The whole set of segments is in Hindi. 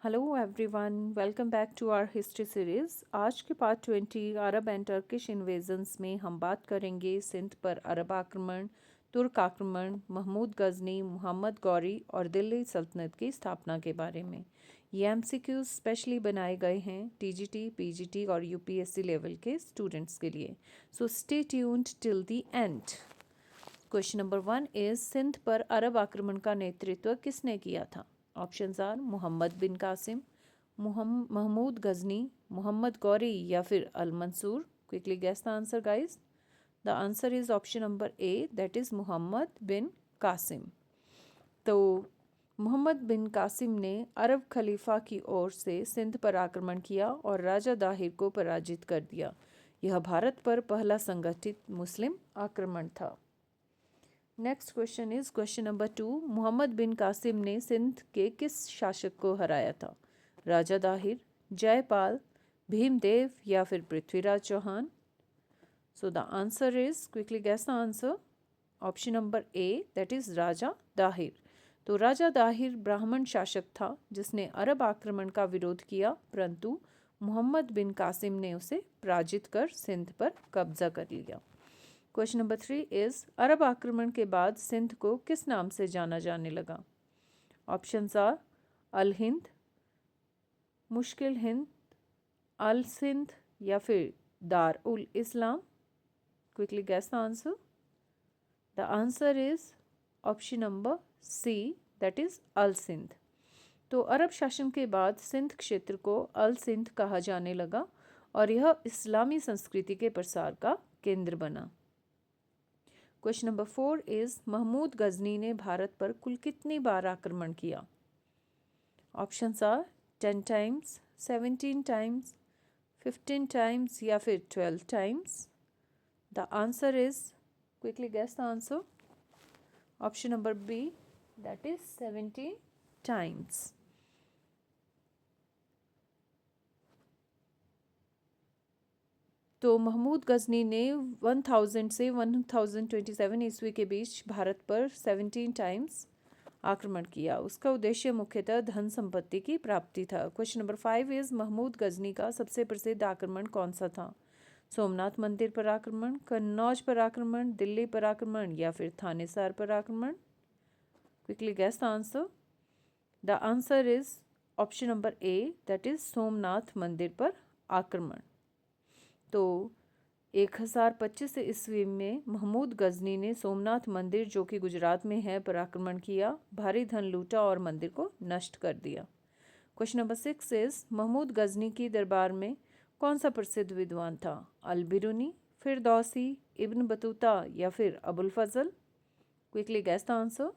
Hello everyone, welcome back to our history series. आज के part 20 Arab and Turkish invasions में हम बात करेंगे सिंध पर अरब आक्रमण, तुर्क आक्रमण, महमूद गजनी, मोहम्मद गौरी और दिल्ली सल्तनत की स्थापना के बारे में। ये एमसीक्यूज स्पेशली बनाए गए हैं टीजीटी, पीजीटी और यूपीएससी लेवल के स्टूडेंट्स के लिए। So stay tuned till the end. Question number 1 is Sindh पर अरब आक्रमण का नेतृत्व किसने किया था? ऑप्शंस आर मोहम्मद बिन कासिम, महमूद गजनी, मोहम्मद गौरी या फिर Al Mansur. Quickly guess the answer guys. The answer is option number A, that is Mohammad bin Qasim. तो मोहम्मद बिन कासिम ने अरब खलीफा की ओर से सिंध पर आक्रमण किया और राजा दाहिर को पराजित कर दिया। यह भारत पर पहला संगठित मुस्लिम आक्रमण था। Next question is question number 2। Mohammad bin Qasim ने सिंध के किस शासक को हराया था? राजा दाहिर, जयपाल, भीमदेव या फिर Prithviraj Chauhan. So the answer is, quickly guess the answer. Option number A, that is Raja Dahir. तो राजा दाहिर ब्राह्मण शासक था जिसने अरब आक्रमण का विरोध किया, परंतु मोहम्मद बिन कासिम ने उसे पराजित कर सिंध पर कब्जा कर लिया। क्वेश्चन नंबर 3 इज अरब आक्रमण के बाद सिंध को किस नाम से जाना जाने लगा? ऑप्शंस आर अल हिंद, मुश्किल हिंद, अल सिंध या फिर दार उल इस्लाम। Quickly guess the answer. The answer is option number C, that is Al Sindh. तो अरब शासन के बाद सिंध क्षेत्र को अल सिंध कहा जाने लगा और यह इस्लामी संस्कृति के प्रसार का केंद्र बना। Question number 4 is Mahmud Ghazni ने भारत पर कुल कितनी बार आक्रमण किया? Options are 10 times, 17 times, 15 times या फिर 12 times. The answer is, quickly guess the answer. Option number B, that is 17 times. तो महमूद गजनी ने 1000 से 1027 ईस्वी के बीच भारत पर 17 टाइम्स आक्रमण किया। उसका उद्देश्य मुख्यतः धन संपत्ति की प्राप्ति था। Question number 5 is Mahmud Ghazni का सबसे प्रसिद्ध आक्रमण कौन सा था? सोमनाथ मंदिर पर आक्रमण, कन्नौज पर आक्रमण, दिल्ली पर आक्रमण या फिर थानेसर पर आक्रमण। Quickly guess the answer. The answer is option number A, that is Somnath मंदिर पर आक्रमण। तो 1025 ईस्वी में महमूद गजनी ने सोमनाथ मंदिर, जो कि गुजरात में है, पर आक्रमण किया, भारी धन लूटा और मंदिर को नष्ट कर दिया। Question number 6 is Mahmud Ghazni की दरबार में कौन सा प्रसिद्ध विद्वान था? अल बिरूनी, फिरदौसी, इब्न बतूता या फिर Abul Fazl. Quickly guess the answer.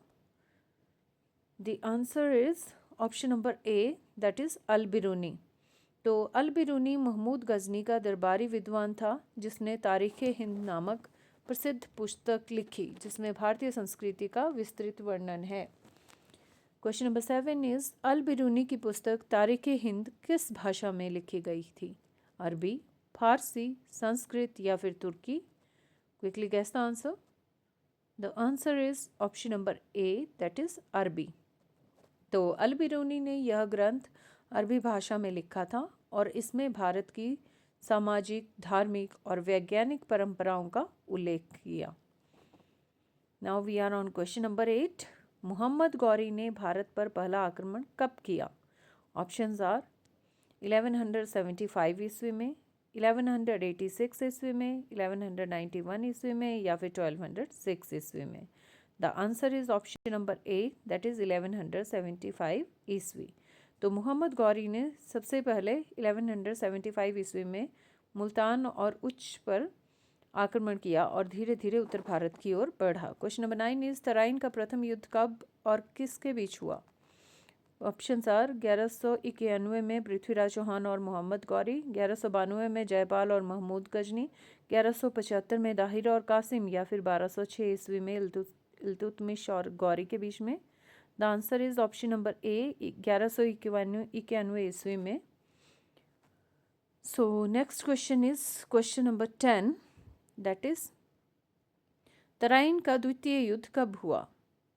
The answer is option number A, that is Al Biruni. तो अल बिरूनी महमूद गजनी का दरबारी विद्वान था जिसने तारीख़ हिंद नामक प्रसिद्ध पुस्तक लिखी जिसमें भारतीय संस्कृति का विस्तृत वर्णन है। Question number 7 is Al Biruni की पुस्तक तारीख़ हिंद किस भाषा में लिखी गई थी? अरबी, फारसी, संस्कृत या फिर Turki. Quickly guess the answer. The answer is option number A, that is Arabi. तो अल बिरूनी ने यह ग्रंथ अरबी भाषा में लिखा था और इसमें भारत की सामाजिक, धार्मिक और वैज्ञानिक परंपराओं का उल्लेख किया। Now we are on question number 8। Mohammad Ghori ने भारत पर पहला आक्रमण कब किया? ऑप्शंस आर 1175 ईस्वी में, 1186 ईस्वी में, 1191 ईस्वी में या फिर 1206 ईस्वी में। The answer is option number A, that is 1175 ईस्वी। तो मोहम्मद गौरी ने सबसे पहले 1175 ईस्वी में मुल्तान और उच्च पर आक्रमण किया और धीरे धीरे उत्तर भारत की ओर बढ़ा। क्वेश्चन नंबर 9 इज तराइन का प्रथम युद्ध कब और किसके बीच हुआ? ऑप्शंस आर 1191 में पृथ्वीराज चौहान और मोहम्मद गौरी, 1192 में जयपाल और महमूद गजनी, 1175 में दाहिर और कासिम या फिर 1206 ईस्वी में इल्तुतमिश और गौरी के बीच में। The answer is option number ए, 1191 ईस्वी में। So next question is question number 10, that is Tarain का द्वितीय युद्ध कब हुआ?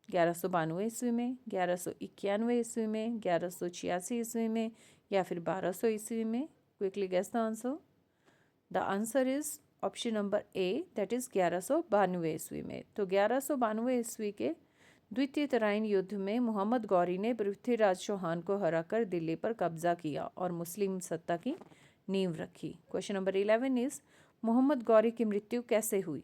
1192 ईस्वी में, 1191 ईस्वी में, 1186 ईस्वी में या फिर 1200 ईस्वी में? Quickly guess the answer. The answer is option number A, that is 1192 ईस्वी में। तो 1192 ईस्वी के द्वितीय तराइन युद्ध में मोहम्मद गौरी ने पृथ्वीराज चौहान को हराकर दिल्ली पर कब्जा किया और मुस्लिम सत्ता की नींव रखी। Question number 11 is Mohammad Ghori की मृत्यु कैसे हुई?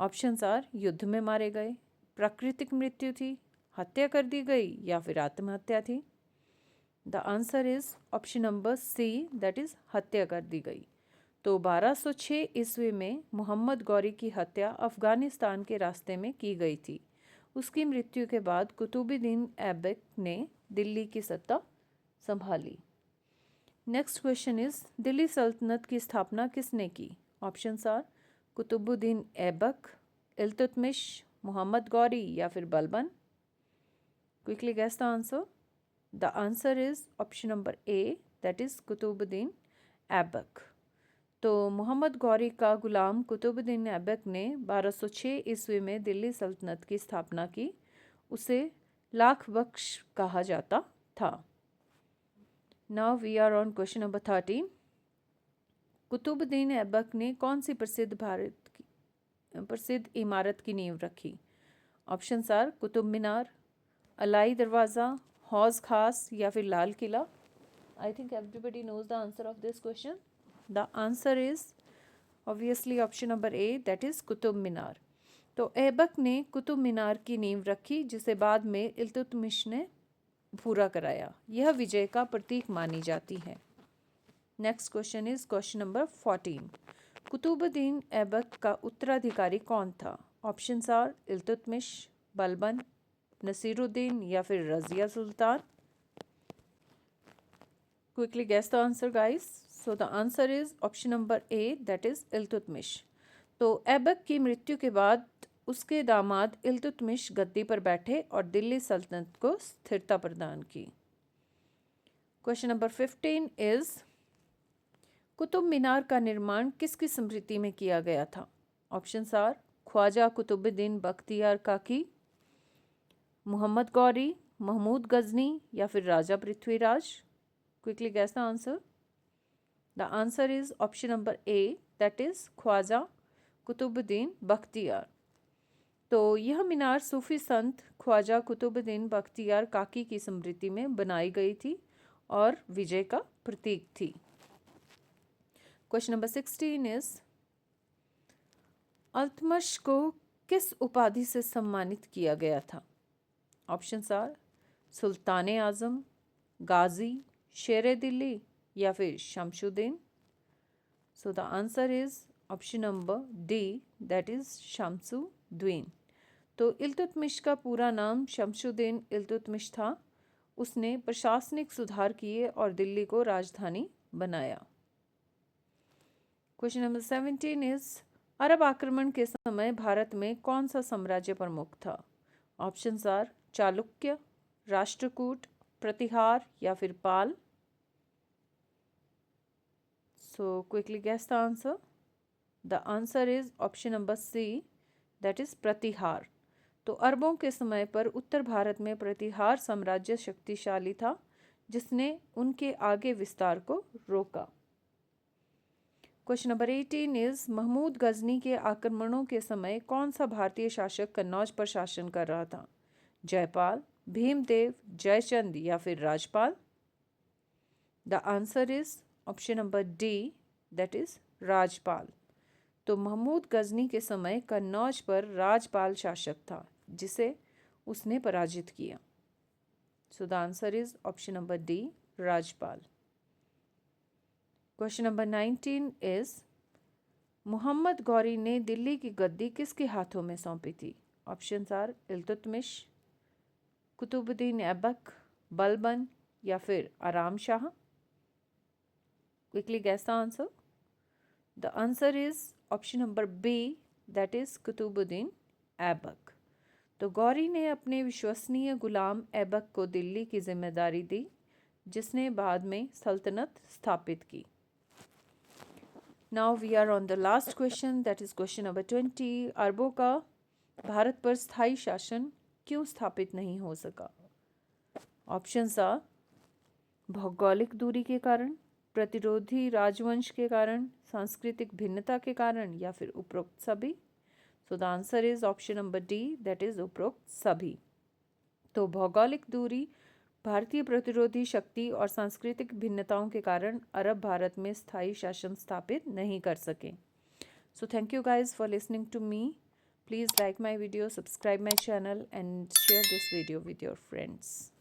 ऑप्शंस आर युद्ध में मारे गए, प्राकृतिक मृत्यु थी, हत्या कर दी गई या फिर आत्महत्या थी? The answer is option number C, that is हत्या कर दी गई। तो 1206 ईस्वी में मोहम्मद गौरी की हत्या अफगानिस्तान के रास्ते में की गई थी। उसकी मृत्यु के बाद कुतुबुद्दीन ऐबक ने दिल्ली की सत्ता संभाली। नेक्स्ट क्वेश्चन इज दिल्ली सल्तनत की स्थापना किसने की? ऑप्शंस आर कुतुबुद्दीन ऐबक, इल्तुतमिश, मोहम्मद गौरी या फिर Balban? Quickly guess the answer. The answer is option number A, that is Qutubuddin Aibak. तो मोहम्मद गौरी का गुलाम कुतुबुद्दीन ऐबक ने 1206 ईस्वी में दिल्ली सल्तनत की स्थापना की। उसे लाख बख्श कहा जाता था। Now we are on question number 13। Qutubuddin Aibak ने कौन सी प्रसिद्ध इमारत की नींव रखी? ऑप्शंस आर कुतुब मीनार, अलाई दरवाज़ा, हौज खास या फिर Lal Qila? I think everybody knows the answer of this question. The answer is obviously option number A, that is Qutub Minar. तो ऐबक ने कुतुब मीनार की नींव रखी, जिसे बाद में इल्तुतमिश ने पूरा कराया। यह विजय का प्रतीक मानी जाती है। Next question is question number 14। Qutubuddin Aibak का उत्तराधिकारी कौन था? ऑप्शंस आर इल्तुतमिश, बलबन, नसीरुद्दीन या फिर Razia Sultan? Quickly guess the answer guys. So the answer is option number A, that is Iltutmish. तो ऐबक की मृत्यु के बाद उसके दामाद इल्तुतमिश गद्दी पर बैठे और दिल्ली सल्तनत को स्थिरता प्रदान की। Question number 15 is Qutub Minar का निर्माण किसकी स्मृति में किया गया था? ऑप्शंस आर ख्वाजा कुतुबुद्दीन बख्तियार काकी, मोहम्मद गौरी, महमूद गजनी या फिर Raja Prithviraj? Quickly guess the answer. The answer is option number A, that is Khwaja Qutubuddin Bakhtiyar. तो यह मीनार सूफी संत ख्वाजा कुतुबुद्दीन बख्तियार काकी की स्मृति में बनाई गई थी और विजय का प्रतीक थी। क्वेश्चन नंबर 16 इज इल्तुतमिश को किस उपाधि से सम्मानित किया गया था? ऑप्शंस आर सुल्तान आजम, गाजी, शेर दिल्ली या फिर Shamsuddin? So the answer is option number D, that is Shamsuddin. तो इल्तुतमिश का पूरा नाम शमशुद्दीन इल्तुतमिश था। उसने प्रशासनिक सुधार किए और दिल्ली को राजधानी बनाया। क्वेश्चन नंबर 17 इज अरब आक्रमण के समय भारत में कौन सा साम्राज्य प्रमुख था? ऑप्शंस आर चालुक्य, राष्ट्रकूट, प्रतिहार या फिर Pala? So quickly guess the answer. The answer is option number C, that is Pratihara. तो अरबों के समय पर उत्तर भारत में प्रतिहार साम्राज्य शक्तिशाली था, जिसने उनके आगे विस्तार को रोका। Question number 18 is Mahmud Ghazni के आक्रमणों के समय कौन सा भारतीय शासक कन्नौज पर शासन कर रहा था? जयपाल, भीमदेव, जयचंद या फिर Rajpal? The answer is option number D, that is Rajpal. तो महमूद गजनी के समय कन्नौज पर राजपाल शासक था, जिसे उसने पराजित किया। So the answer is option number D, Rajpal. Question number 19 is Mohammad Ghori ने दिल्ली की गद्दी किसके हाथों में सौंपी थी? ऑप्शंस आर इल्तुतमिश, कुतुबुद्दीन ऐबक, बलबन या फिर Aram Shah? Quickly guess the answer. The answer is option number B, that is Qutubuddin Aibak. तो गौरी ने अपने विश्वसनीय गुलाम ऐबक को दिल्ली की जिम्मेदारी दी, जिसने बाद में सल्तनत स्थापित की। Now we are on the last question, that is question number 20। अरबों का भारत पर स्थायी शासन क्यों स्थापित नहीं हो सका? ऑप्शंस आ भौगोलिक दूरी के कारण, प्रतिरोधी राजवंश के कारण, सांस्कृतिक भिन्नता के कारण, या फिर उपरोक्त सभी। सो the answer is option number D, that is उपरोक्त सभी। तो भौगोलिक दूरी, भारतीय प्रतिरोधी शक्ति और सांस्कृतिक भिन्नताओं के कारण अरब भारत में स्थायी शासन स्थापित नहीं कर सके। So thank you guys for listening to me. Please like my video, subscribe my channel and share this video with your friends.